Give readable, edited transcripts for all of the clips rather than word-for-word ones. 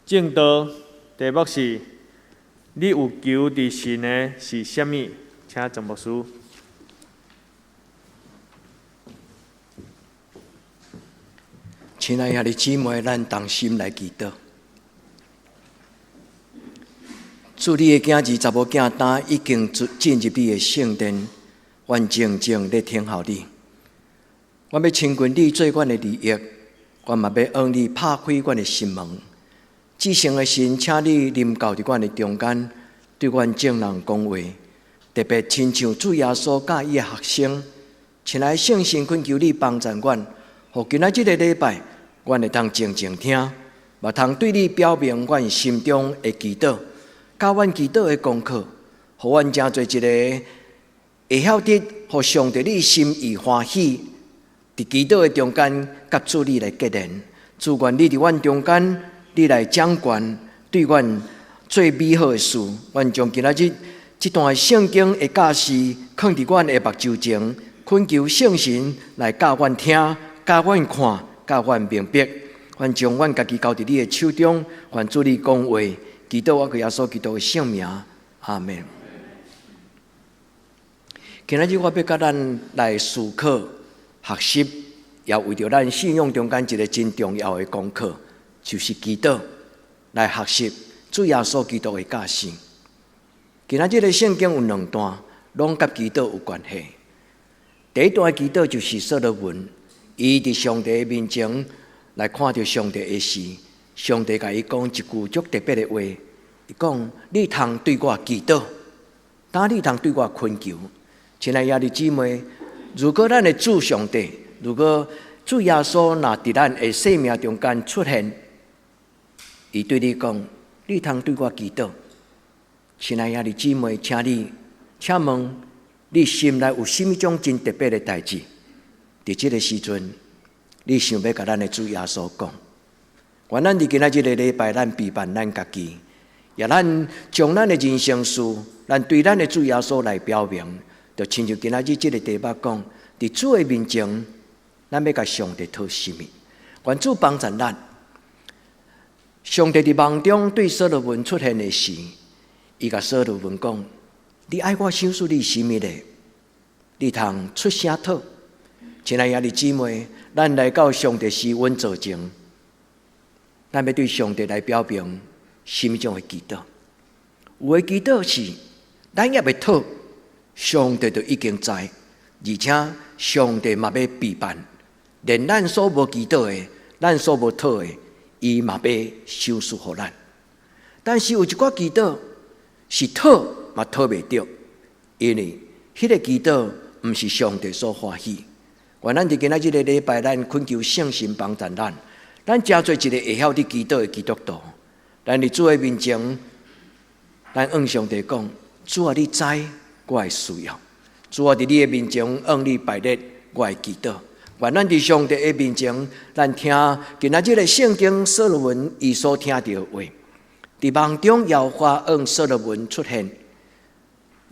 正道题目是：你有求伫神的是啥物？请总牧师。亲爱的姊妹，咱同心来祈祷。主，你的囝儿查某囝单已经进入你的圣殿，愿静静咧听候你。我要亲近你做阮的利益，我嘛要向你拍开阮的心门。至圣的神，请你临到伫阮的中间，对阮众人讲话，特别亲像主耶稣教伊的学生。亲爱的圣神，恳求你帮助阮，互今仔这个礼拜，阮会通静静听，嘛通对你表明阮心中的祈祷，教阮祈祷的功课，互阮真做一个会晓得，互上帝你心意欢喜，伫祈祷的中间，甲主你来结连。主愿你伫阮中间，你来掌权，对阮做美好的事。阮将今仔日这段圣经的教示，放伫阮的目睭前，恳求圣神来教阮听，教阮看，教阮明白。阮将阮家己交伫你的手中，愿主你讲话，祈祷我耶稣基督的圣名，阿门。今仔日我要甲咱来思考、学习，也为着咱信仰中间一个真重要的功课，就是祈祷，来学习主耶稣基督的教示。今仔日的圣经有两段，拢甲祈祷有关系。第一段祈祷就是所罗门，伊伫上帝的面前来看到上帝的事，上帝甲伊讲一句足特别的话，伊讲：你通对我祈祷，当你通对我恳求。亲爱的姊妹，如果咱的主上帝，如果主耶稣若伫咱的生命中间出现，伊对你讲：你通对我祈祷。亲爱的姊妹，请问你心内有甚物种真特别的代志？伫这个时阵，你想要甲咱的主耶稣讲？愿咱伫今仔日个礼拜，咱陪伴咱家己，也咱将咱的人生事，咱对咱的主耶稣来表明。就亲像今仔日这个题目讲，伫主的面前，咱要甲上帝讨什么？愿主帮助咱。上帝伫梦中对所罗门出现的时，伊甲所罗门讲：你爱我想诉你什么呢？你通出声讨。亲爱的姊妹，咱来到上帝施恩座前，咱要对上帝来表明什么种的祈祷？有的祈祷是咱也要讨。上帝就已经知，而且上帝嘛要陪伴，连咱所无祈祷的、咱所无讨的，伊嘛要收束予咱。但是有一寡祈祷是讨嘛讨袂着，因为迄个祈祷毋是上帝所欢喜。愿咱伫今仔日个礼拜，咱恳求圣神帮助咱，咱真做一个会晓伫祈祷的基督徒。咱伫主的面前，咱向上帝讲：主啊，你知。我的需要，主啊，伫你的面前，向你摆列我的祈祷。愿咱伫上帝的面前，咱听今仔日的圣经所罗门伊所听到的话。伫梦中，耶和华向所罗门出现，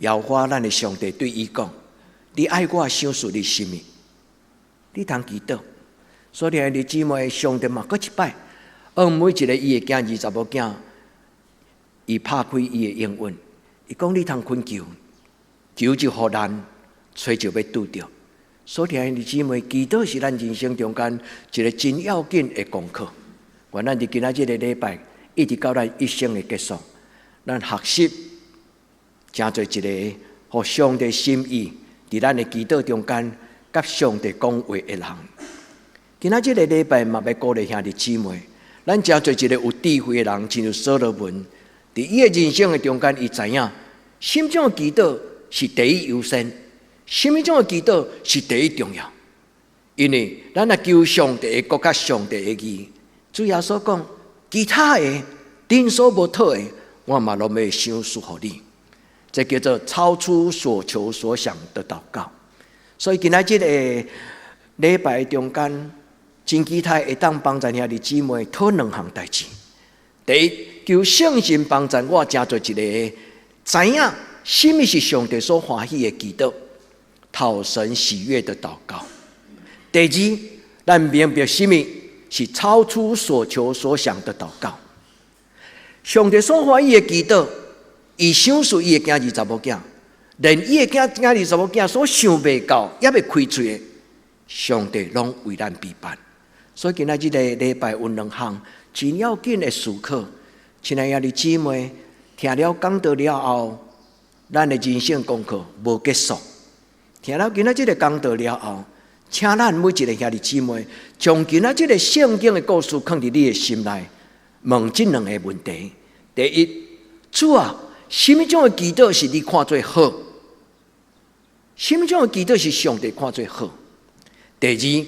耶和华咱的上帝对伊讲：你爱我想诉你什么？你通祈祷。所以，你姊妹，上帝嘛，搁一摆，向每一个伊的囝儿查某囝，伊拍开伊的应允，伊讲：你通恳求。求就互难，找就要拄着。所以，你姊妹，祈祷是咱人生中间一个真要紧的功课。愿咱伫今仔日个礼拜，一直到咱一生的结束，咱学习，真做一个互上帝心意伫咱的祈祷中间，甲上帝讲话的人。今仔日个礼拜嘛，要鼓励兄弟姊妹，咱真做一个有智慧的人，亲像所罗门，伫伊的人生的中间，伊知影心中的祈祷。是第一优先，什么种的祈祷是第一重要？因为咱来求上帝的国甲上帝的义。主耶稣讲，其他的恁所无讨的，我嘛拢要赏赐予你。这叫做超出所求所想的祷告。所以今仔日的礼拜中间，真期待会当帮助兄弟姊妹讨两项代志。第一，求圣神帮助我，真做一个知影。什么是上帝所欢喜的祈祷？讨神喜悦的祷告。第二，咱明白什么是超出所求所想的祷告。上帝所欢喜的祈祷，伊想述伊的囝儿查某囝，连伊的囝儿查某囝所想袂到，也要开嘴的，上帝拢为咱备办。所以今仔日个礼拜有两项真要紧的思考。亲爱的姊妹，听了讲道了后，咱的人生功课无结束。听了今仔日个讲道了后，请咱每一个兄弟姊妹，将今仔日个圣经的故事放伫你的心内，问这两个问题：第一，主啊，什么种的祈祷是你看做好？什么种的祈祷是上帝看做好？第二，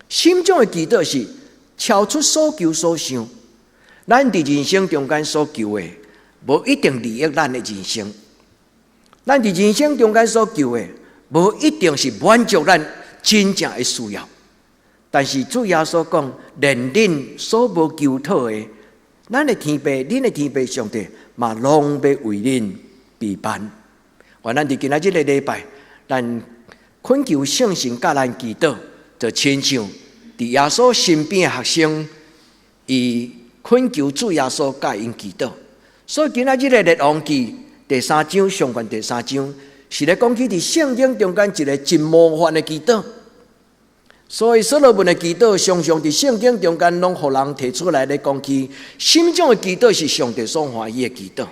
什么种的祈祷是超出所求所想？咱伫人生中间所求的，无一定利益咱的人生；咱伫人生中间所求的，无一定是满足咱真正的需要。但是主耶稣讲，连恁所无求讨的，咱的天父，恁的天父上帝嘛，拢要为恁备办。愿咱伫今仔日个礼拜，咱恳求圣神教咱祈祷，就亲像伫耶稣身边的学生，伊恳求主耶稣教因祈祷。所以今仔日个列王记第3章上卷第3章，是咧讲起伫圣经中间一个真模范的祈祷。所以所罗门的祈祷，常常伫圣经中间拢互人提出来咧讲起，什么种的祈祷是上帝所欢喜的祈祷。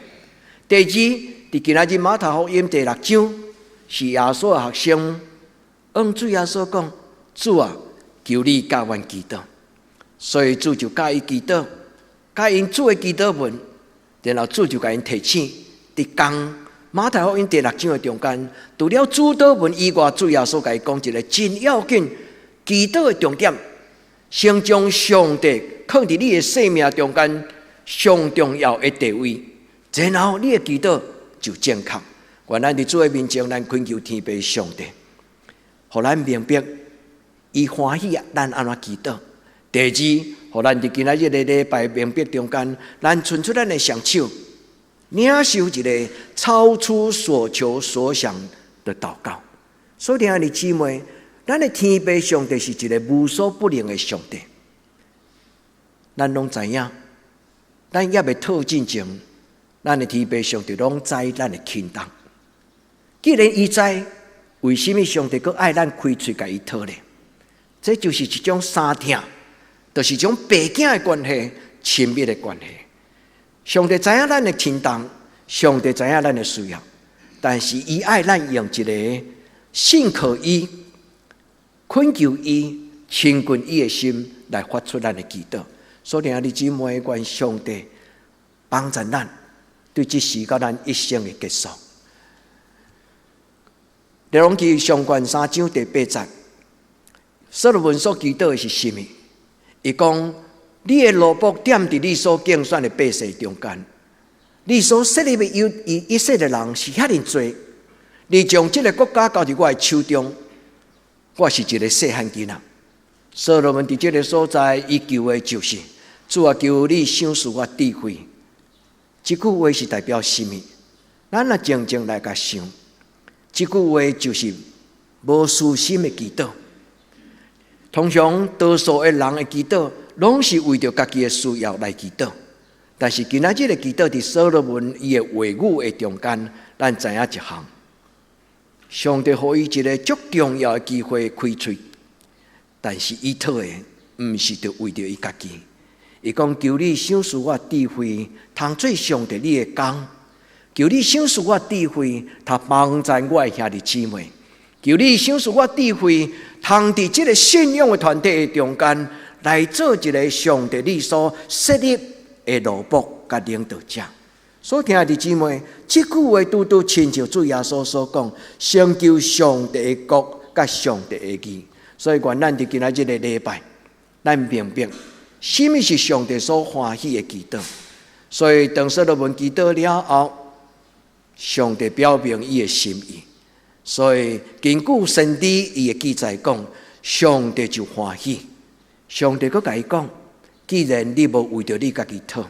第二，伫今仔日马太福音第6章，是耶稣的学生往主耶稣讲：“主啊，求你教阮祈祷。”所以主就教伊祈祷，教因主的祈祷文，然后主就甲因提醒。伫讲马太福音第6章的中间，除了主祷文以外，主耶稣甲伊讲一个真要紧祈祷的重点，先将上帝放伫你的生命中间上重要的地位，然后你的祈祷就正确。愿咱伫主的面前，咱恳求天父上帝，互咱明白伊欢喜咱安怎祈祷。第二，互咱伫今仔日的礼拜明白中间，咱伸出咱的双手，领受一个超出所求所想的祷告。所以，亲爱的姊妹，咱的天父上帝是一个无所不能的上帝。咱拢知影，咱也未讨进前，咱的天父上帝拢知咱的轻重。既然伊知，为什么上帝阁爱咱开嘴甲伊讨呢？这就是一种三听，就是一种爸囝的关系，亲密的关系。上帝知影咱的轻重，上帝知影咱的需要，但是伊爱咱用一个信靠伊、恳求伊、亲近伊的心来发出咱的祈祷。所以，你姊妹，愿上帝帮助咱，对这事到咱一生的结束。列王记上卷3章第8节，所罗门所祈祷的是什么？伊讲：你的罗卜点伫你所竞选的百姓中间，你所设立的以色列人是遐尼多，你将这个国家交伫我的手中，我是一个细汉囡仔。所罗门伫这个所在，伊求的就是主啊，求你赏赐我智慧。这句话是代表什么？咱若静静来甲想。这句话就是无私心的祈祷。通常多数的人的祈祷，拢是为着家己的需要来祈祷。但是今仔日的祈祷伫所罗门伊的话语的中间，咱知影一项：上帝予伊一个足重要的机会开喙，但是伊讨的毋是着为着伊家己。伊讲：求你赏赐我智慧，通做上帝你的工。求你赏赐我智慧，他帮助我的兄弟姊妹。求你赏赐我智慧，通伫这个信仰的团体的中间，来做一个上帝你所设立的罗卜甲领导者。所以，亲爱的姊妹，这句话拄拄亲像主耶稣所讲：先求上帝的国甲上帝的义。所以，愿咱伫今仔日的礼拜，咱明白什么是上帝所欢喜的祈祷。所以，当所罗门祈祷了后，上帝表明伊的心意，所以根据圣经伊的记载讲，上帝就欢喜。上帝佫甲伊讲：既然你无为着你家己讨，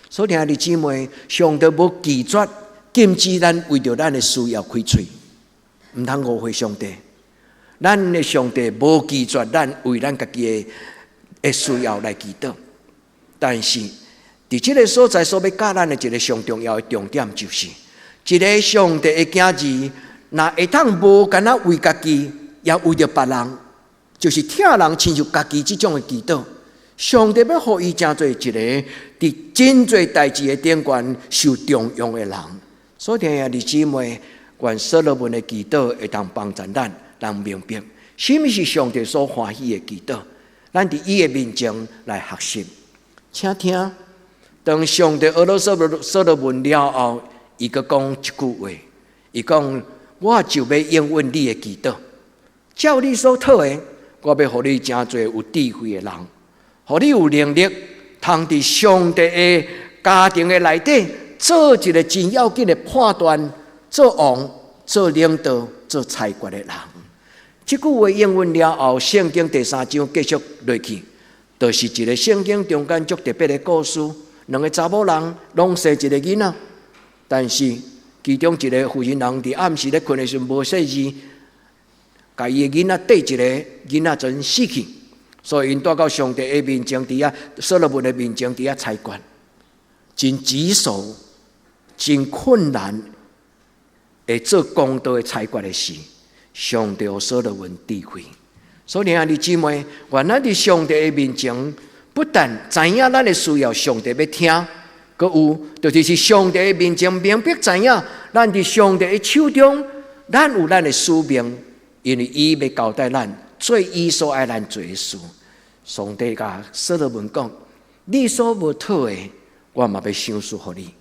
所以亲爱的姊妹，上帝无拒绝禁止咱为着咱的需要开喙，毋通误会上帝。咱的上帝无拒绝咱为咱家己的需要来祈祷，但是伫伫这个所在所要教咱的一个上重要的重点，就是一个上帝的囝儿，若会当无干那为家己，也为着别人，就是疼人亲像家己这种的祈祷。上帝要互伊成做一个伫真侪代志的顶端受重用的人。所以弟兄姊妹，愿所罗门的祈祷会当帮助咱，人明白什么是上帝所欢喜的祈祷。咱伫伊的面前来学习，请听。当上帝学了所罗门了后，伊阁讲一句话，伊讲：我就要应允你的祈祷，照你所讨的，我要互你真侪有智慧的人，互你有能力，通伫上帝的家庭的内底做一个真要紧的判断，做王、做领导、做裁决的人。这句话应允了后，圣经第3章继续落去，就是一个圣经中间足特别的故事。两个查某人拢生一个囡仔，但是其中一个妇人人伫暗时咧困的时候无细字，甲伊的囡仔缀一个囡仔真死去，所以因带到上帝的面前，伫遐所罗门的面前，伫遐裁决，真棘手、真困难，会做公道的裁决的事。上帝有所罗门智慧，所以兄弟姊妹，愿咱伫上帝的面前，不但知影咱的需要，上帝要听，阁有就是上帝的面前明白知影，咱伫上帝的手中，咱有咱的使命，因为伊要交代咱做伊所爱咱做的事。上帝甲所罗门讲：你所无讨的，我嘛要赏赐予你。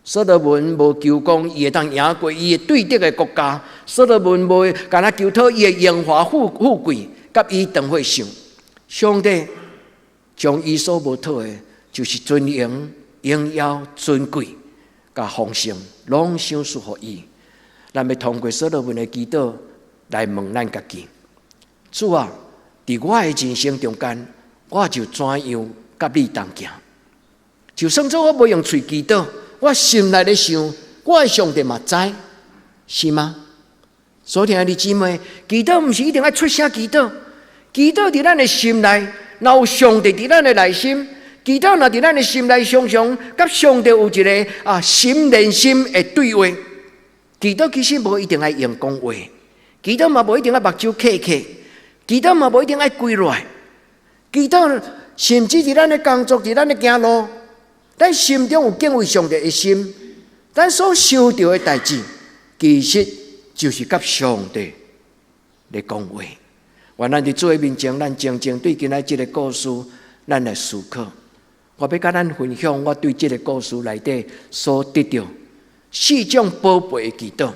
所罗门无求讲伊会当赢过伊的对敌的国家，所罗门无干那求讨伊的荣华富贵，甲伊当伙想。上帝将伊所无讨的，就是尊荣、荣耀、尊贵，甲丰盛，拢赏赐予伊。咱要通过所罗门的祈祷来问咱家己：主啊，伫我的人生中间，我就怎样甲你同行？就算做我无用嘴祈祷，我心内咧想，我的上帝嘛知，是吗？所以兄弟姊妹，祈祷毋是一定要出声祈祷，祈祷伫咱的心内，若有上帝伫咱的内心，祈祷若伫咱的心内，常常甲上帝有一个心连心的对话。祈祷其实无一定爱用讲话，祈祷嘛无一定爱目睭闭起，祈祷嘛无一定爱跪落来，祈祷甚至伫咱的工作，伫咱的行路。咱心中有敬畏上帝的心，咱所受到的代志，其实就是甲上帝来讲话。愿咱伫主的面前，咱静静对今仔这个故事，咱来思考。我要甲咱分享我对这个故事内底所得到4种宝贝的祈祷。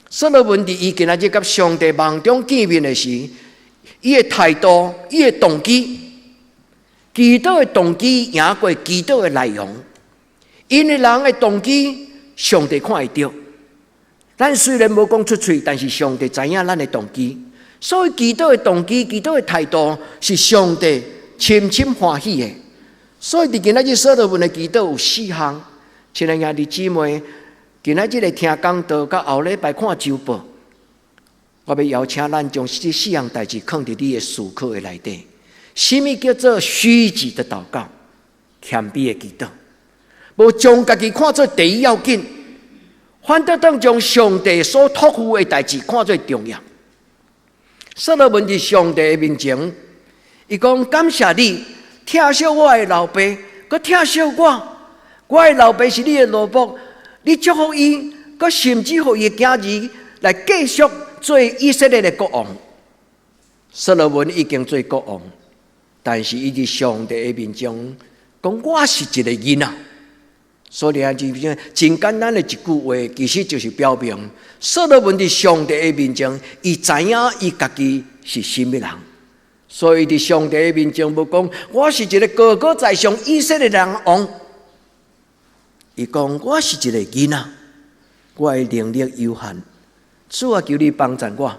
所罗门伫伊今仔日甲上帝梦中见面的时，伊的态度，伊的动机。祈祷的动机赢过祈祷的内容，因为人的动机，上帝看会到。咱虽然无讲出嘴，但是上帝知影咱的动机。所以祈祷的动机、祈祷的态度，是上帝深深欢喜的。所以伫今仔日所罗门的祈祷有4项。亲爱兄弟姊妹，今仔日来听讲道，甲后礼拜看周报，我要邀请咱将这4项代志放伫你的思考的内底。什么叫做虚己的祷告？谦卑的祈祷，无将家己看作第一要紧，反倒当将上帝所托付的代志看作重要。所罗门伫上帝的面前，伊讲感谢你，疼惜我的老爸，佮疼惜我。我的老爸是你的奴仆，你祝福伊，佮甚至互伊的囝儿来继续做以色列的国王。所罗门已经做国王。但是伊伫上帝的面前讲，我是一个囡仔，所以真简单的一句话，其实就是表明所罗门伫上帝的面前，伊知影伊家己是什么人，所以伫上帝的面前无讲我是一个高高在上以色列人王，伊讲我是一个囡仔，我的能力有限，主啊，求你帮助我，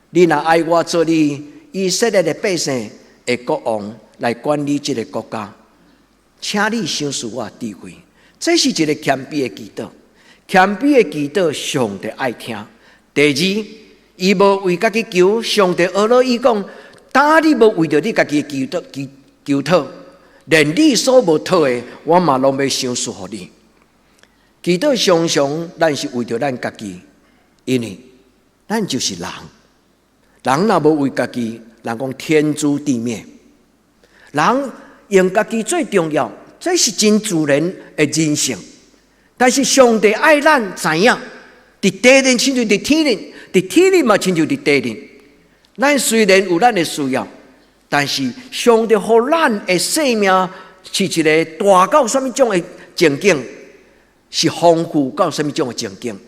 你若爱我做你以色列的百姓的国王来管理这个国家，请你赏赐我智慧。这是一个谦卑的祈祷，谦卑的祈祷，上帝爱听。第二，伊无为家己求，上帝学了伊讲，当你无为着你家己的求讨，连你所无讨的，我嘛拢要赏赐予你。祈祷常常，咱是为着咱家己，因为咱就是人。人若无为家己，人讲天诛地灭。人用家己最重要，这是真自然的人性。但是上帝爱咱知影，伫地里亲像伫天里，伫天里嘛亲像伫地里。咱虽然有咱的需要，但是上帝予咱的生命是一个大到什么种的情景，是丰富到什么种的情景。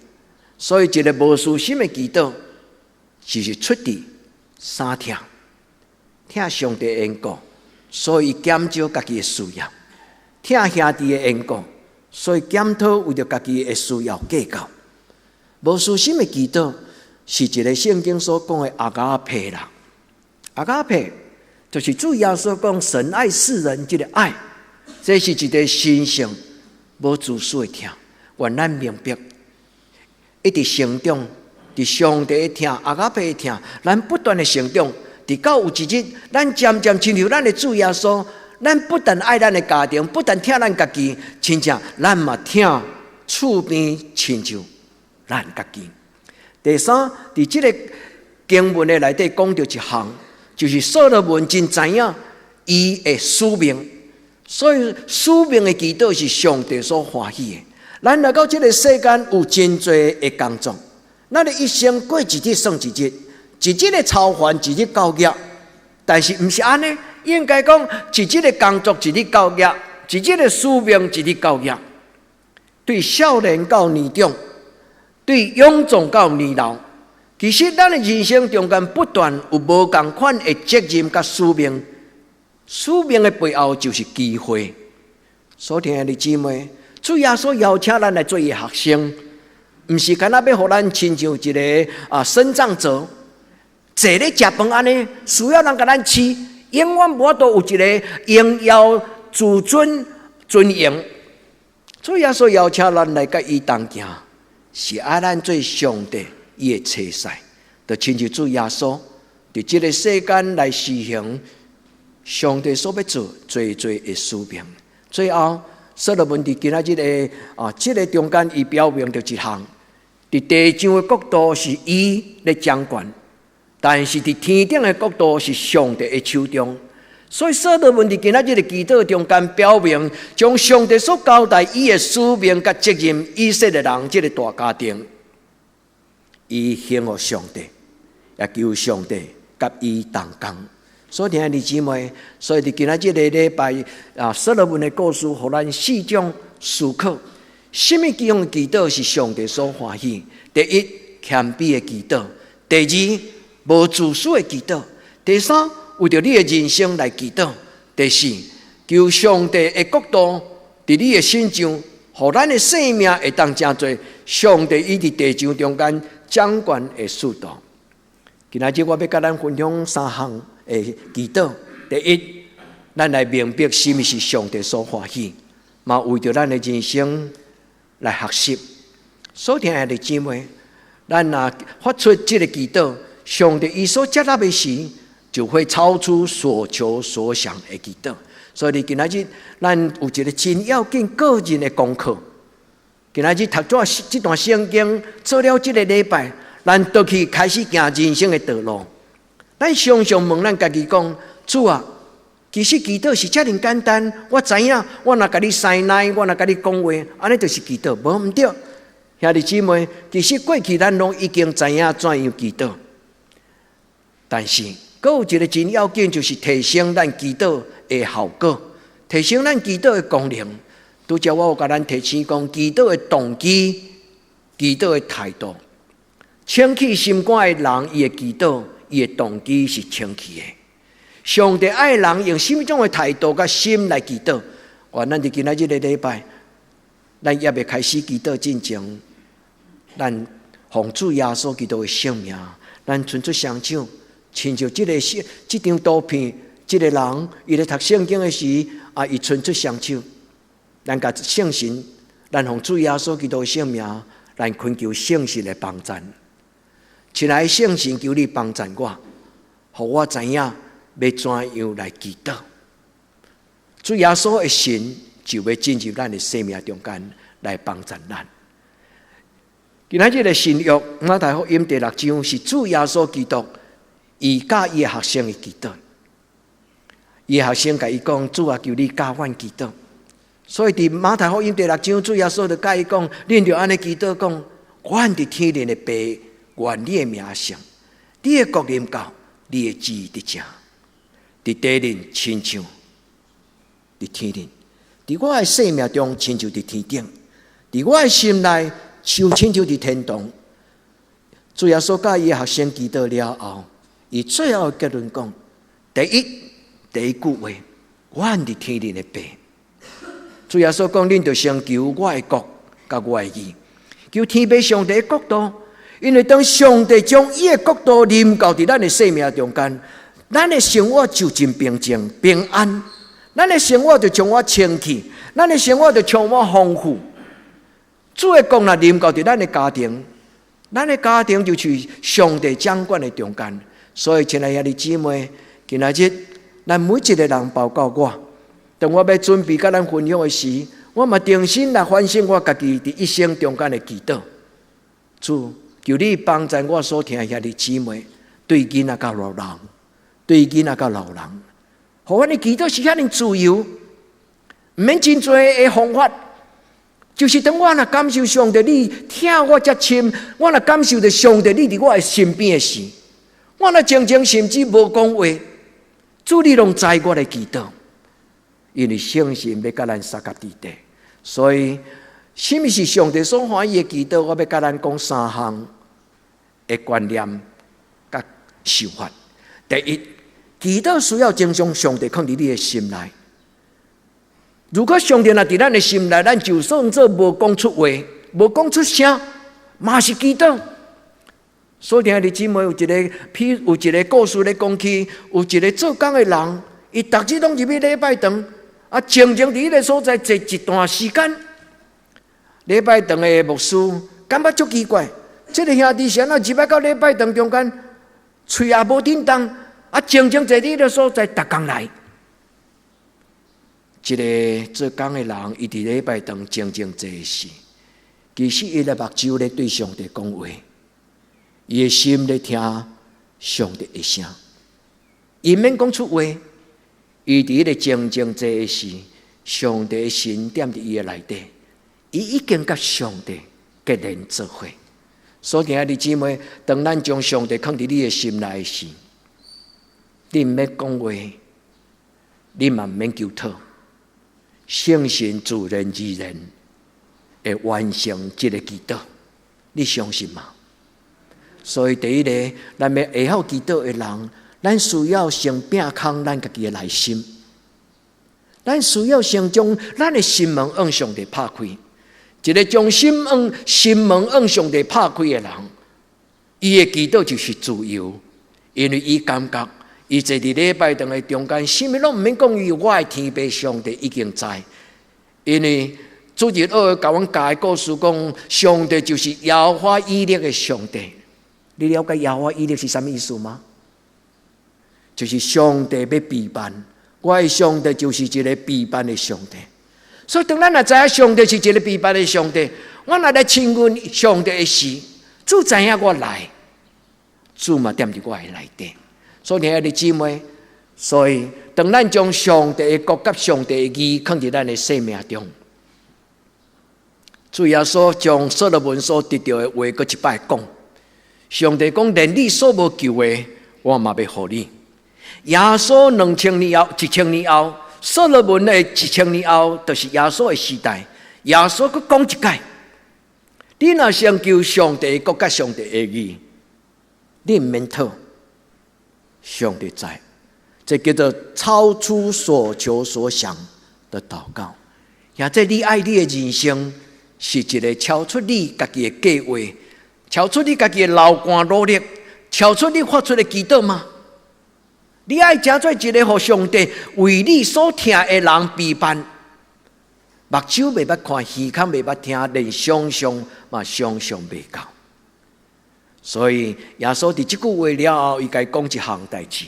所以一个无私心的祈祷，就是出于三听上帝的缘故，所以减少家己的需要；听兄弟的缘故，所以检讨为着家己的需要计较。无私心的祈祷是一个圣经所讲的阿加佩啦。阿加佩就是主耶稣讲神爱世人这个爱，这是一个神圣无自私的听。愿咱明白，一直成长，伫上帝的听，阿加佩的听，咱不断的成长。伫到有一日，咱渐渐亲像咱的主耶稣，咱不但爱咱的家庭，不但听咱家己，亲像咱嘛听厝边亲像咱家己。第三，伫这个经文的内底讲到一项，就是所罗门真知影伊的使命，所以使命的祈祷是上帝所欢喜的。咱来到这个世间有真多的工作，咱的一生过一日算一日，一日的操烦，一日交业。但是不是安尼？应该讲一日的工作，一日交业；一日的使命，一日交业。对少年到年长，对勇壮到年老，其实咱的人生中间不断有无同款的责任甲使命。使命的背后就是机会。所听的姊妹，主耶稣邀请咱来做伊学生，不是干那要互咱亲像一个生长者，坐咧食饭安尼，需要人甲咱饲，永远无都有一个荣耀、自尊、尊严。主耶稣邀请咱来甲伊同行，是爱咱做上帝伊的车婿，就亲像主耶稣伫这个世间来实行上帝所要做最的使命。最后，所罗门伫今仔日的这个中间，伊表明着一项：伫地上的国度是伊咧掌管，但是伫天顶的国度是上帝的手中。所以所罗门伫今仔日的祈祷中间表明，将上帝所交代伊的使命甲责任，以色列人这个大家庭，伊献予上帝，也求上帝甲伊同工。所以听弟姊妹，所以伫今仔日的礼拜所罗门的故事，互咱四种思考：什么样的祈祷是上帝所欢喜？第一，谦卑的祈祷；第二，无自私的祈祷；第三，为着你的人生来祈祷；第四，求上帝的国度伫你的身上，互咱的生命会当真做上帝伊伫地上中间掌管的速度。今仔日我要甲咱分享三项的祈祷。第一，咱来明白什么是上帝所欢喜，嘛为着咱的人生来学习。所听的姊妹，咱若发出这个祈祷，上帝伊所接纳的时，就会超出所求所想的祈祷。所以今仔日咱有一个真要紧个人的功课。今仔日读这段圣经，做了这个礼拜，咱倒去开始行人生的道路。咱常常问咱家己讲：主啊，其实祈祷是遮尔简单。我知影，我若甲你塞奶，我若甲你讲话，安尼就是祈祷，无毋对。兄弟姊妹，其实过去咱拢已经知影怎样祈祷，但是阁有一个真要紧，就是提升咱祈祷的效果，提升咱祈祷的功能。拄则我有甲咱提醒讲，祈祷的动机、祈祷的态度。清气心肝的人，伊的祈祷，伊的动机是清气的。上帝爱人用什么种的态度甲心来祈祷？咱伫今仔日的礼拜，咱也未开始祈祷进前，咱奉主耶稣基督的圣名，咱伸出双手，亲像这张图片，这个人伊咧读圣经的时，伊伸出双手，咱甲圣神，咱奉主耶稣基督的圣名，咱恳求圣神的帮助。亲爱的圣神，求你帮助我，互我知影要怎样来祈祷。主耶稣的神就要进入咱的生命中间来帮助咱。今仔日的新约马太福音第6章是主耶稣基督伊教伊的学生的祈祷。伊的学生甲伊讲：主啊，求你教阮祈祷。所以伫马太福音第6章，主耶稣就甲伊讲：恁着安尼祈祷，讲阮伫天灵的爸，愿你的名上，你的国临到，你的旨意得成，伫地灵亲像伫天灵，伫我的生命中亲像伫天顶，伫我的心内就亲像伫天堂。主耶稣甲伊的学生祈祷了后，伊最后的结论讲：第一句话，阮伫天灵的爸。主耶稣讲：恁着先求我的国，甲我的义，求天父上帝的国度。因为当上帝将伊的国度临到伫咱的生命中间，咱的生活就真平静平安，咱的生活就充满清气，咱的生活就充满丰富。主的国若临到伫咱的家庭，咱的家庭就是上帝掌管的中间。所以，亲爱兄弟姊妹，今仔日咱每一个人，包括我，当我要准备甲咱分享的时，我嘛定心来反省我家己伫一生中间的祈祷。主，求你帮助我所听的兄弟姊妹，对囡仔甲老人，对囡仔甲老人，互阮的祈祷是遐尼自由，毋免真多的方法。就是当我若感受上帝你听我遮深，我若感受到上帝你伫我的身边的时，我若静静甚至无讲话，主你拢知我的祈祷，因为圣神要甲咱三甲地底，所以什么是上帝所欢喜的祈祷？我要甲咱讲3项的观念甲想法。第一，祈祷需要经常上帝放伫你的心内。如果上帝若伫咱的心内，咱就算做无讲出话、无讲出声，嘛是祈祷。所以兄弟姊妹，有一个故事咧讲起，有一个做工的人，伊逐日拢入去礼拜堂，静静伫迄个所在坐一段时间。礼拜堂的牧师感觉足奇怪，这个兄弟是安怎入来到礼拜堂中间，喙也无叮当，静静坐伫迄个所在，逐工来。一个做工的人，伊伫礼拜堂静静坐时，其实伊的目睭咧对上帝讲话，伊的心咧听上帝的声，伊免讲出话，伊伫迄个静静坐时，上帝的神踮伫伊的内底，伊已经甲上帝结连做伙。所以兄弟姊妹，当咱将上帝放伫你的心内时，你毋免讲话，你嘛毋免求讨。圣神自然而然会完成这个祈祷，你相信吗？所以第一个，咱要会晓祈祷的人，咱需要先摒空咱家己的内心，咱需要先将咱的心门向上帝拍开。一个将心门向上帝拍开的人，伊的祈祷就是自由，因为伊感觉。伊坐伫礼拜堂的中间，什么拢毋免讲，伊我的天父上帝已经知，因为主日学甲阮教的故事讲，上帝就是耶和华以勒的上帝。你了解耶和华以勒是什么意思吗？就是上帝要陪伴，我的上帝就是一个陪伴的上帝。所以当咱若知影上帝是一个陪伴的上帝，我若来亲近上帝的时，主知影我来，主嘛踮伫我的内底。所以兄弟姊妹，所以当咱将上帝的国甲上帝的义放伫咱的生命中，主耶稣将所罗门所得到的话，搁一摆讲。上帝讲：连你所无求的，我嘛要互你。耶稣1000年后，1000年后，所罗门的1000年后，就是耶稣的时代。耶稣搁讲一解：你若先求上帝的国甲上帝的义，你毋免讨。上帝知，这叫做超出所求所想的祷告。也即你爱你的人生，是一个超出你家己的计划，超出你家己的流汗努力，超出你发出的祈祷吗？你爱真做一个互上帝为你所听的人陪伴，目睭袂捌看，耳孔袂捌听，连想象嘛想象袂到。所以耶稣伫即句话了后，伊甲伊讲一项代志：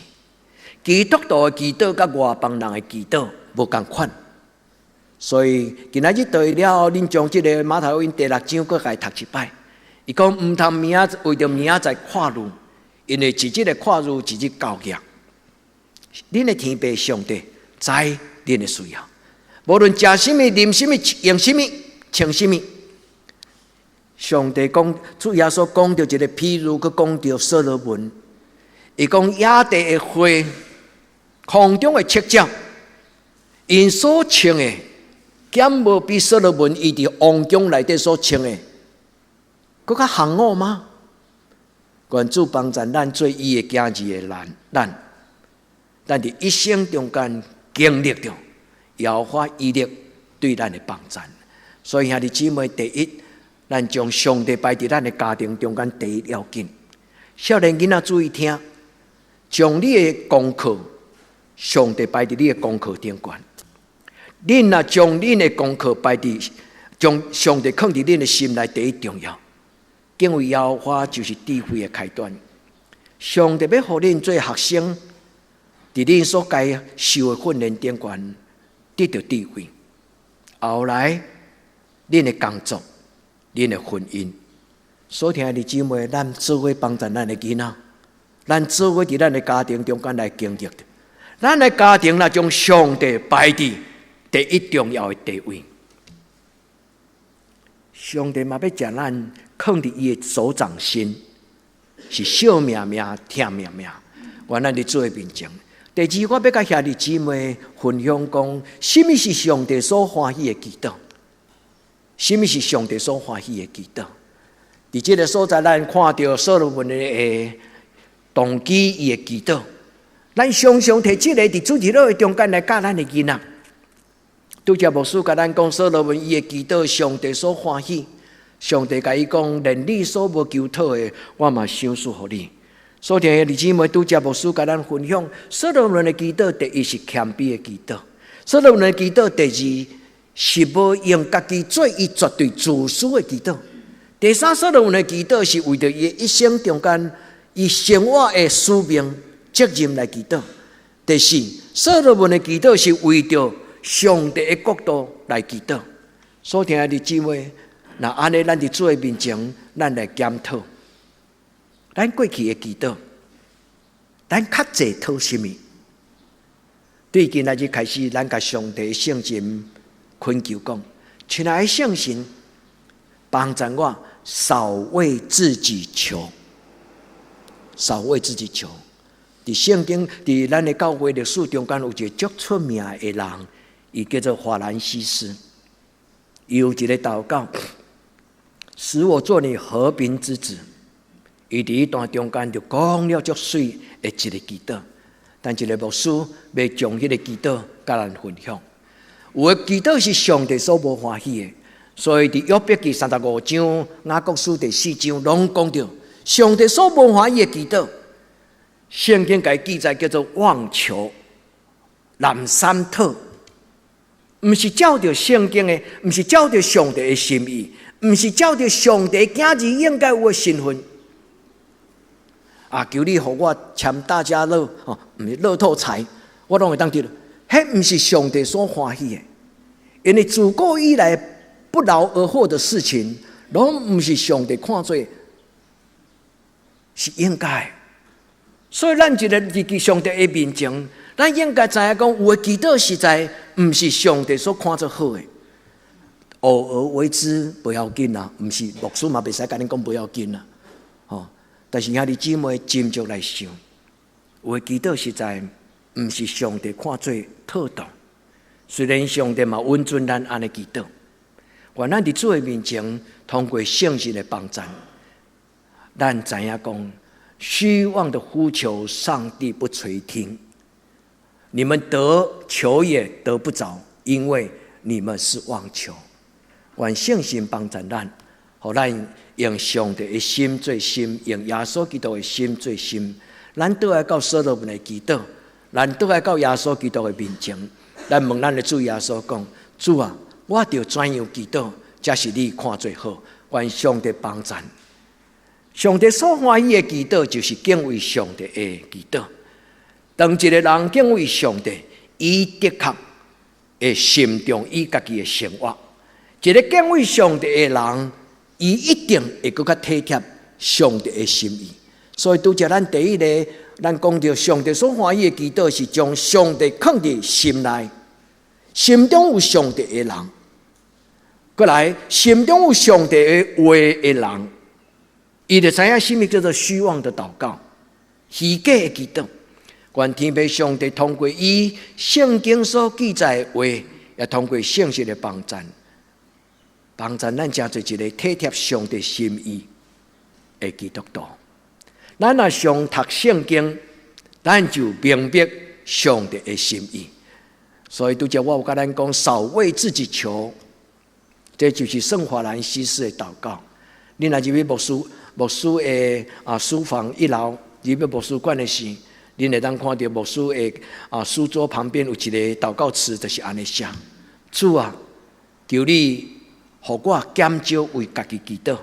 基督徒的祈祷甲外邦人的祈祷无共款。所以今仔日对了后，恁将即个马太福音第6章搁家读一摆。伊讲毋通明仔为着明仔载看路，因为一日的看路，一日交业。恁的天父上帝知恁的需要，无论食什么、啉什么、用什么、穿什么。上帝讲，主耶稣讲到一个譬如，佮讲到所罗门，伊讲野地的花，空中的雀鸟，因所穿的，减无比所罗门伊伫王宫内底所穿的，佮较行我吗？愿主帮助咱做伊的囝儿的咱伫一生中间经历着耶和华伊力对咱的帮助。所以兄弟姊妹，第一，咱将上帝摆伫咱的家庭中间第一要紧。少年囡仔注意听，将你的功课，上帝摆伫你的功课顶端。恁若将恁的功课摆伫，将上帝放伫恁的心内第一重要。敬畏耶和华就是智慧的开端。上帝要互恁做学生，伫恁所该受的训练顶端得到智慧。后来，恁的工作，恁的婚姻，所听的姊妹，咱做伙帮助咱的囡仔，咱做伙伫咱的家庭中间来经历的。咱的家庭若将上帝摆伫第一重要的地位，上帝嘛要将咱放伫伊的手掌心，是惜命命、疼命命。愿咱伫主的面前。第二，我要甲兄弟姊妹分享讲，什么是上帝所欢喜的祈祷？什么是上帝所欢喜的祈祷？伫这个所在，咱看到所罗门的动机，伊的祈祷。咱常常摕这个伫主日学的中间来教咱的囡仔。拄则牧师甲咱讲，所罗门伊的祈祷，上帝所欢喜。上帝甲伊讲，连你所无求讨的，我嘛赏赐互你。所听的弟姊妹，拄则牧师甲咱分享，所罗门的祈祷，第一是谦卑的祈祷；所罗门的祈祷，第二是无用家己做伊绝对自私的祈祷；第三，所罗门的祈祷是为着伊一生中间伊生活的使命责任来祈祷；第四，所罗门的祈祷是为着上帝的国度来祈祷。所听的弟姊妹，那安尼，咱伫主的面前，咱来检讨。咱过去的祈祷，咱较济讨什么？对今仔日开始，咱甲上帝的圣经恳求讲：亲爱的圣神，帮助我少为自己求，少为自己求。伫圣经，伫咱的教会历史中间，有一个足出名的人，伊叫做法兰西斯。伊有一个祷告，使我做你和平之子。伊伫一段中间就讲了足水的一个祈祷，但一个牧师要将迄个祈祷甲咱分享。有的祈祷是上帝所无欢喜的，所以伫约伯记35章、雅各书第4章拢讲到上帝所无欢喜的祈祷。圣经甲伊记载叫做妄求、滥三讨，毋是照着圣经的，毋是照着上帝的心意，毋是照着上帝囝儿应该有的身份。求你互我签大家乐，毋是乐透彩，我拢会当得。迄毋是上帝所欢喜的，因为自古以来不劳而获的事情，拢毋是上帝看做是应该。所以，咱一个伫上帝的面前，咱应该知影讲，有的祈祷实在毋是上帝所看做好的。偶尔为之不要紧啦，毋是牧师嘛，袂使甲恁讲不要紧啦。但是兄弟姊妹斟酌来想，有的祈祷实在毋是上帝看做妥当。虽然上帝嘛允准咱安尼祈祷，愿咱伫主的面前，通过圣经的帮助，咱知影讲，虚妄的呼求，上帝不垂听。你们得求也得不着，因为你们是妄求。愿圣经帮助咱，互咱用上帝的心做心，用耶稣基督的心做心。咱倒来到所罗门的祈祷，咱倒来到耶稣基督的面前，咱问咱的主耶稣讲：主啊，我着怎样祈祷，才是你看最好？愿上帝帮助。上帝所欢喜的祈祷，就是敬畏上帝的祈祷。当一个人敬畏上帝，伊的确会心中伊家己的生活。一个敬畏上帝的人，伊一定会更加体贴上帝的心意。所以拄则咱第一个，咱讲到上帝所欢喜的祈祷是将上帝放伫心内，心中有上帝的人。过来，心中有上帝的话的人，伊就知影什么叫做虚妄的祷告、虚假的祈祷。愿天父上帝通过伊圣经所记载的话，也通过信息的帮助，帮助咱成做一个体贴上帝心意的基督徒。咱若常读圣经，咱就明白上帝的心意。所以拄则我有甲咱讲，少为自己求。这就是圣华兰西斯的祷告。你若入去牧师的书房一楼，入去牧师馆的时，你会当看到牧师的书桌旁边有一个祷告词，就是安尼写：主啊，求你互我减少为家己祈祷，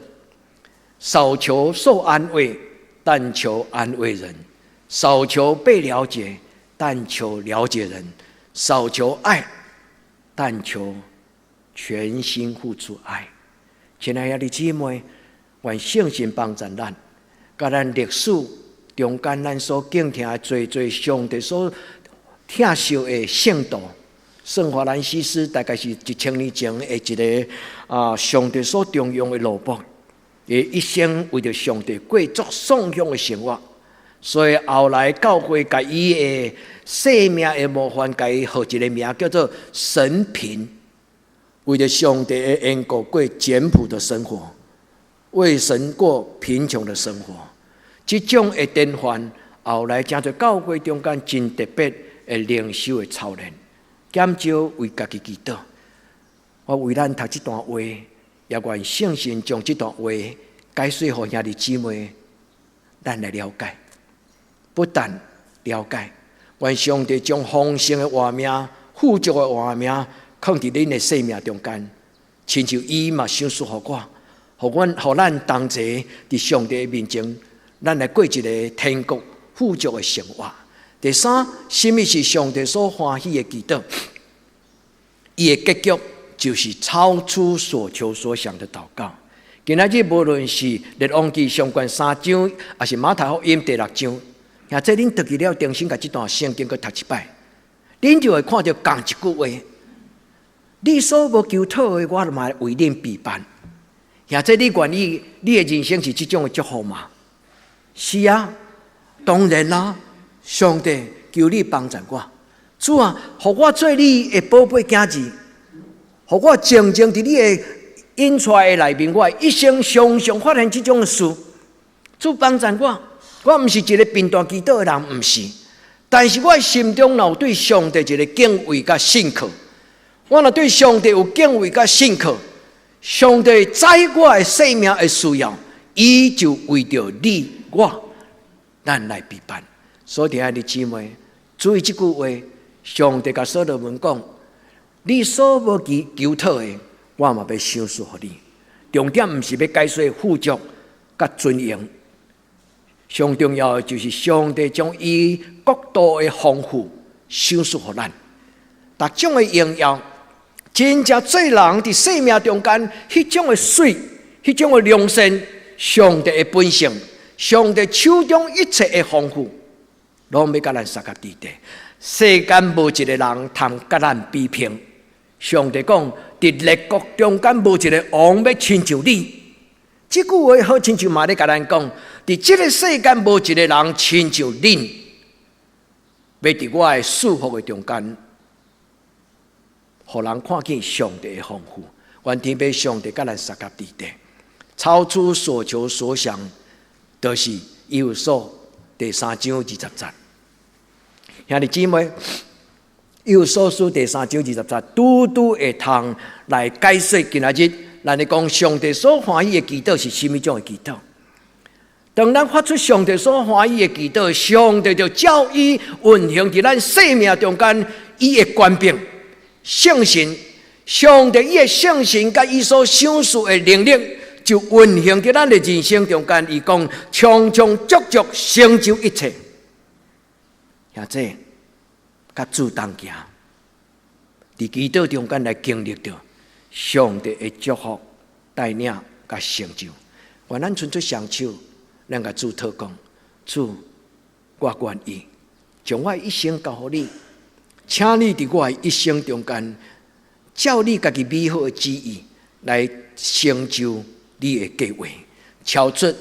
少求受安慰，但求安慰人；少求被了解，但求了解人；少求爱，但求全心付出爱。亲爱的姊妹，愿圣神帮助咱，甲咱历史中间咱所敬听的最上帝所疼惜的圣徒，圣华兰西斯大概是1000年前的一个上帝所重用的奴仆，伊一生为着上帝过足颂香的生活，所以后来教会甲伊的生命的模范，甲伊号一个名叫做神贫。为了上帝的缘故过简朴的生活，为神过贫穷的生活。这种的典范，后来成做教会中间真特别的灵修的操练。减少为家己祈祷。我为咱读这段话，也愿圣神将这段话解说给兄弟姊妹，咱来了解。不但了解，愿上帝将丰盛的画面、富足的画面，放伫恁的生命中间，亲像伊嘛想赐予我，互咱同齐伫上帝的面前，咱来过一个天国富足的生活。第三，什么是上帝所欢喜的祈祷？伊的结局就是超出所求所想的祷告。今仔日无论是列王记上关3章，还是马太福音第6章，也即恁读去了，重新把这段圣经去读一摆，恁就会看到同一句话。你所无求讨的，我嘛为恁备办。也即你愿意，你的人生是这种的祝福吗？是啊，当然啦。上帝求你帮助我，主啊，互我做你的宝贝囝子，互我静静伫你的引出的内面，我一生常常发现这种的事。主帮助我，我不是一个频段祈祷的人，不是。但是我心中有对上帝一个敬畏甲信靠。我若对上帝有敬畏甲信靠，上帝知我的生命的需要，伊就为着你我，咱来备办。所以，亲爱的姊妹，注意这句话，上帝甲所罗门讲：你所无求讨的，我嘛要赏赐予你。重点不是要解说富足甲尊荣，上重要的就是上帝将伊国度的丰富赏赐予咱，逐种的荣耀。真正做人伫生命中间，迄种的水，迄种的良善，上帝的本性，上帝手中一切的丰富，拢要甲咱撒甲地底。世间无一个人通甲咱比拼。上帝讲，伫列国中间无一个王要亲像你。这句话好亲像嘛咧甲咱讲，伫这个世间无一个人亲像恁，要伫我的束缚的中间。互人看见上帝的丰富，愿天父上帝甲咱撒甲地底，超出所求所想，就是以弗所第3章20节。兄弟姊妹，以弗所书第3章20节，拄会通来解释今仔日咱咧讲上帝所欢喜的祈祷是什么种的祈祷。当咱发出上帝所欢喜的祈祷，上帝就照伊运行伫咱生命中间，伊的权柄。圣神，上帝伊的圣神甲伊所赏赐的能力，就运行在咱的人生中间。伊讲，充充足足成就一切。兄弟，甲主同行，伫祈祷中间来经历到上帝的祝福带领甲成就。愿咱伸出双手，咱甲主祷讲：主，我愿意将我一生交予你，请你伫我的一生中间，照你家己美好的旨意来成就你的计划，超出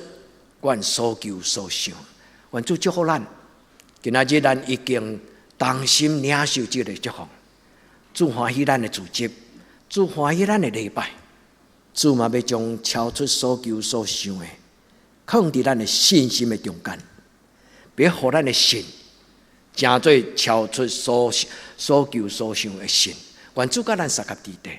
阮所求所想。愿主祝福咱，今仔日咱已经同心领受这个祝福。主欢喜咱的组织，主欢喜咱的礼拜，主嘛要将超出所求所想的，放伫咱的信心的中间，别互咱的信成做超出所求所想的信。愿主甲咱三合伫地。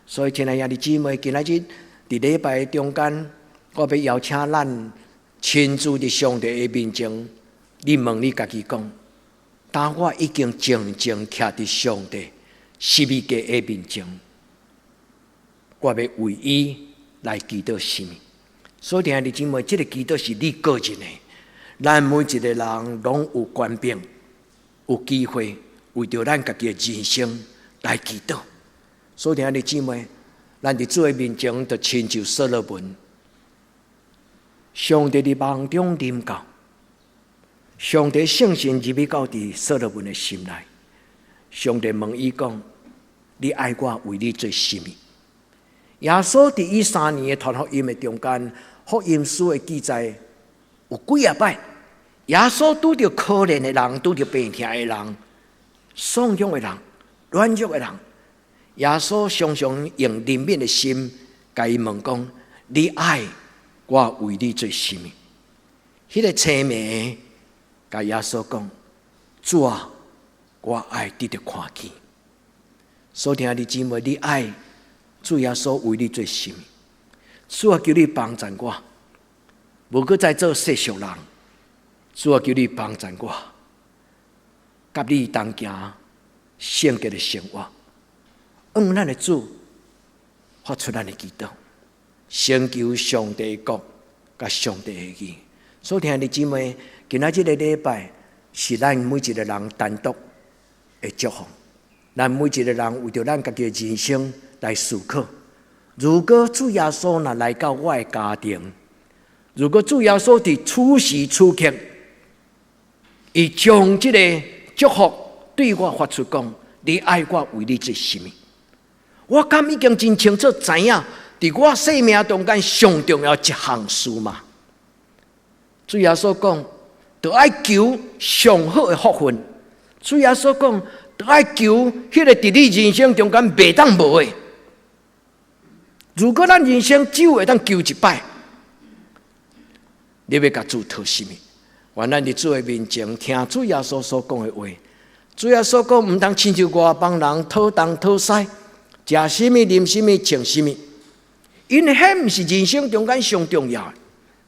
所以，亲爱的姊妹，今仔日伫礼拜中间，我要邀请咱亲自伫上帝的面前，你问你家己讲：当我已经静静徛伫上帝十字架的面前，我要为伊来祈祷什么？所以，亲爱的姊妹，这个祈祷是你个人的，咱每一个人拢有权柄，有机会为着咱家己的人生来祈祷。所以，亲爱的姊妹，咱伫主的面前，就亲像所罗门，上帝伫梦中临到，上帝圣神入去到伫所罗门的心内。上帝问伊讲：你爱我为你做什么？耶稣伫伊3年的传福音的中间，福音书的记载有几啊摆，耶稣拄着可怜的人，拄着病痛的人，丧丧的人，软弱的人。耶稣常常用怜悯的心，甲伊问讲：你爱我为你做什么？迄个青眉甲耶稣讲：主啊，我爱得到看见。所以，亲爱的姊妹，你爱主耶稣为你做什么？主啊，求你帮助我，无搁再做世俗人。主啊，求你帮助我，甲你同行圣洁的生活。咱的主发出咱的祈祷，成就上帝的国甲上帝的义。所以，亲爱的姊妹，今仔日的礼拜是咱每一个人单独的祝福。咱每一个人为着咱家己的人生来思考：如果主耶稣若来到我的家庭，如果主耶稣伫此时此刻，伊将这个祝福对我发出讲：你爱我为你做什么？我敢已经真清楚知影，伫我生命中间上重要一项事嘛。主耶稣讲，就爱求上好的福分。主耶稣讲，就爱求迄个伫你人生中间袂当无的。如果咱人生只有会当求一摆，你要甲主讨什么？愿咱伫主的面前听主耶稣所讲的话。主耶稣讲，毋通亲像外邦人讨东讨西。食什么、啉什么、穿什么，因为迄毋是人生中间上重要的，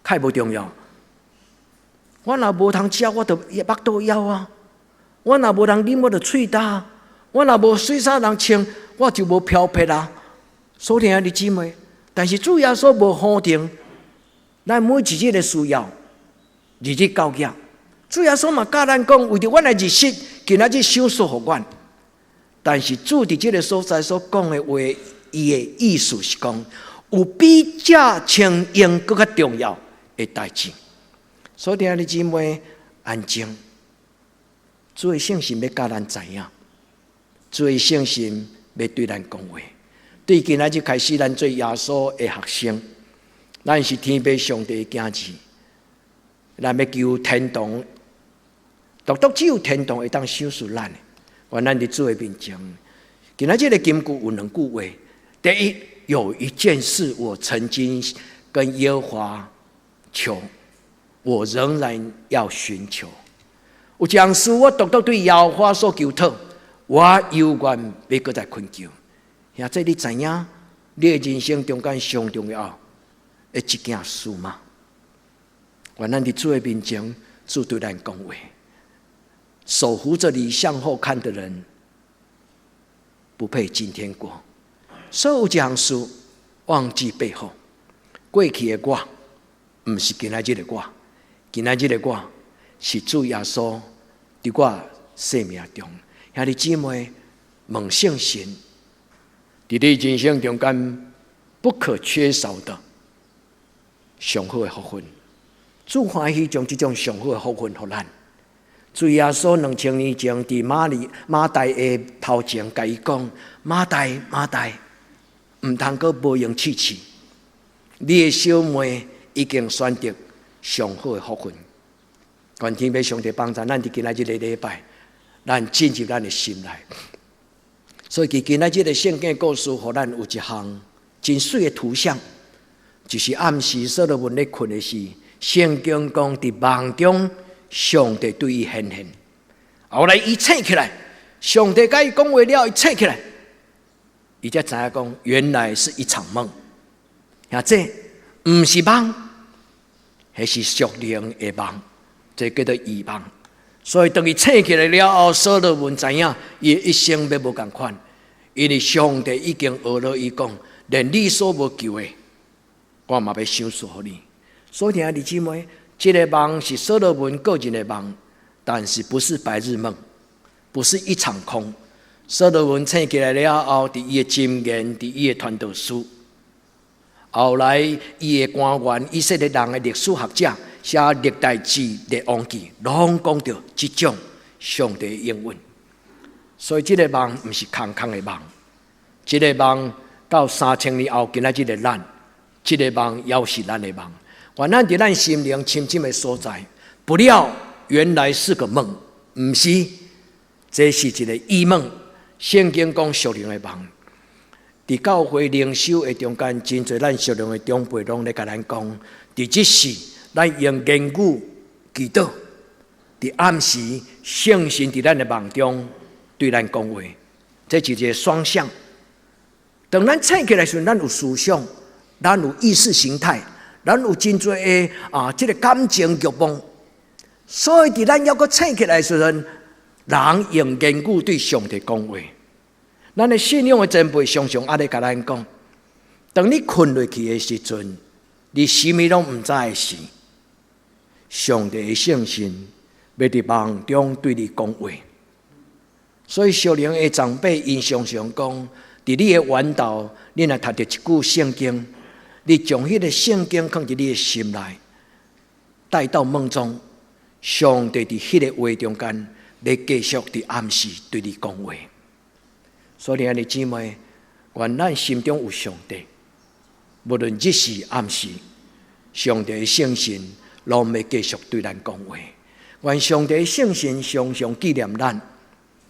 太无重要。我若无通食，我就腹肚枵啊；我若无通啉，我就喙焦；我若无水衫通穿，我就无漂泊啊。所以，亲爱的姊妹，但是主耶稣无否定咱每一日的需要，日日交业。主耶稣嘛教咱讲，为着阮的日息，今仔日赏赐互阮。但是主伫这个所在所讲的话，伊的意思是讲，有比这清应更较重要的代志。所以，亲爱的姊妹，安静。主的圣神要教咱知影，主的圣神要对咱讲话。对今仔日开始，咱做耶稣的学生，咱是天父上帝的囝子，咱要求天堂，独只有天堂会当赏赐咱的。愿咱伫主的面前，今仔日的金句有2句话。第一，有一件事我曾经跟耶和华求，我仍然要寻求。有一件事我独对耶和华所求讨，我犹原要搁再恳求。现在你知影，你的人生中间上重要的一件事吗？愿咱伫主的面前，主对咱讲话。守护着你向后看的人，不配进天国。所有这样事，忘记背后，过去的我，不是今仔日的我，今仔日的我是主耶稣伫我生命中。兄弟姊妹，问圣神，伫你人生中间不可缺少的上好的福分。主欢喜将这种上好的福分给咱。主耶稣2000年前伫马大的头前，甲伊讲：马大，马大，唔通阁无用试试。你的小妹已经选择上好的福分。愿天父上帝帮助咱伫今仔日的礼拜，咱进入咱的心内。所以今仔日的圣经故事，互咱有一项真水的图像，就是暗时所罗门咧困的时，圣经讲伫梦中，上帝对伊显现。后来伊醒起来，上帝甲伊讲话了，伊醒起来，伊才知影讲，原来是一场梦。这唔是梦，迄是属灵的梦，这叫做异梦。所以当伊醒起来了后，所罗门知影，伊一生要无共款，因为上帝已经学了伊讲，连你所无求的，我嘛要赏赐予你。所以，弟兄姊妹，这个梦是所罗门个人的梦，但是不是白日梦，不是一场空。所罗门醒起来了后，伫伊的箴言，伫伊的传道书，后来伊的官员、以色列人的历史学者写历代志、列王记，拢讲到这种上帝的应允。所以，这个梦不是空空的梦，这个梦到3000年后，今仔日的咱，这个梦也是咱的梦。愿咱伫咱心灵深深的所在，不料原来是个梦，不是，这是一个异梦。圣经讲属灵的梦，伫教会灵修的中间，真侪咱属灵的长辈拢咧甲咱讲，伫即时咱用言语祈祷，伫暗时圣神伫咱的梦中对咱讲话，这是一个双向。当咱醒起来时，咱有思想，咱有意识形态。咱有真多的这个感情欲望，所以伫咱要阁醒起来的时阵，人用言语对上帝讲话。咱的信仰的前辈常常咧甲咱讲，当你困落去的时阵，你什么拢唔知的时，上帝的圣神要伫梦中对你讲话。所以属灵的长辈因常常讲，伫你的缘道，你若读到一句圣经。你将迄个圣经放伫你的心内，带到梦中，上帝伫迄个话中间，咧继续伫暗时对你讲话。所以，兄弟姊妹，愿咱心中有上帝，无论日时暗时，上帝的圣神拢要继续对咱讲话。愿上帝的圣神常常纪念咱，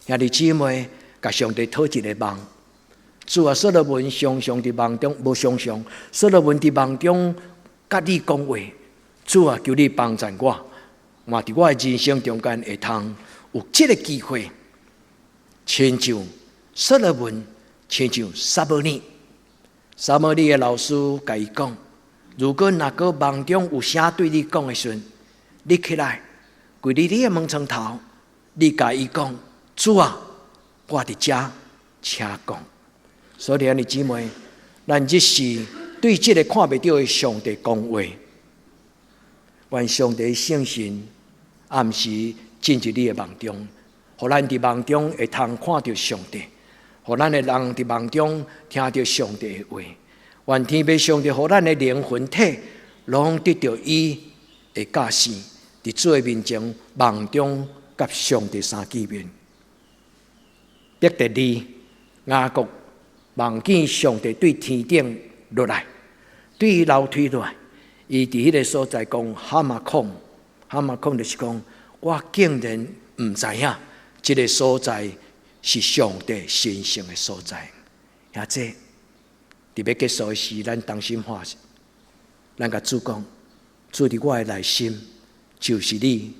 兄弟姊妹，甲上帝讨一个梦。主啊，所罗门常常伫梦中，无常常，所罗门伫梦中甲你讲话。主啊，求你帮助我，我伫我的人生中间会通有这个机会，亲像所罗门，亲像撒母耳。撒母耳的老师甲伊讲：如果若个梦中有啥对你讲的时阵，你起来，跪伫你的门床头，你甲伊讲：主啊，我伫遮，请讲。所以，兄弟姊妹，咱即是对这个看不到的上帝讲话，愿上帝圣神暗时进入你的梦中，互咱伫梦中会通看到上帝，互咱的人伫梦中听到上帝的话。愿天父上帝互咱的灵魂体，拢得到伊的驾驶，伫主的面前梦中甲上帝相见面。伯特利、雅各。梦见上帝对天顶落来，对伊楼梯落来，伊伫迄个所在讲哈马孔，哈马孔就是讲，我竟然唔知影，这个所在是上帝神圣的所在。也这，伫要结束的时，咱当心话，咱甲主讲，主伫我的内心，就是你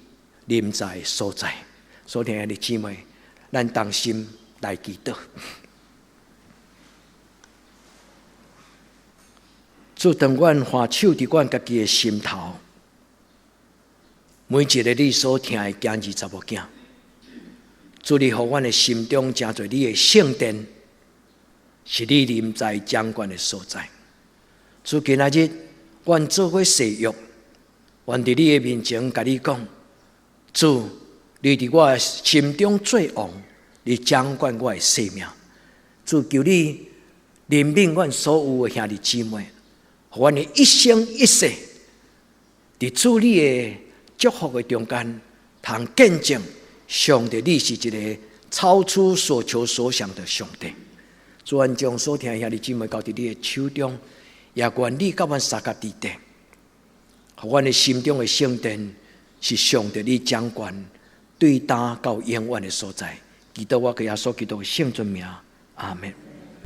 临在的所在。所以，兄弟姊妹，咱当心来祈祷。主，当阮放手伫阮家己的心头，每一个你所听的囝儿查某囝，主，你互阮的心中真侪你的圣殿，是你临在掌权的所在。主，今仔日，阮做伙誓约，愿伫你的面前甲你讲，主，你伫我的心中做王，你掌管我的生命。主求你怜悯阮所有的兄弟姊妹，互阮的一生一世，伫主你的祝福的中间，通见证上帝你是一个超出所求所想的上帝。主，阮将所听的兄弟姊妹交伫你的手中，也愿你甲阮三角之地，互阮的心中的圣殿是上帝你掌管对担到永远的所在。祈祷我给耶稣基督的圣尊名，阿门。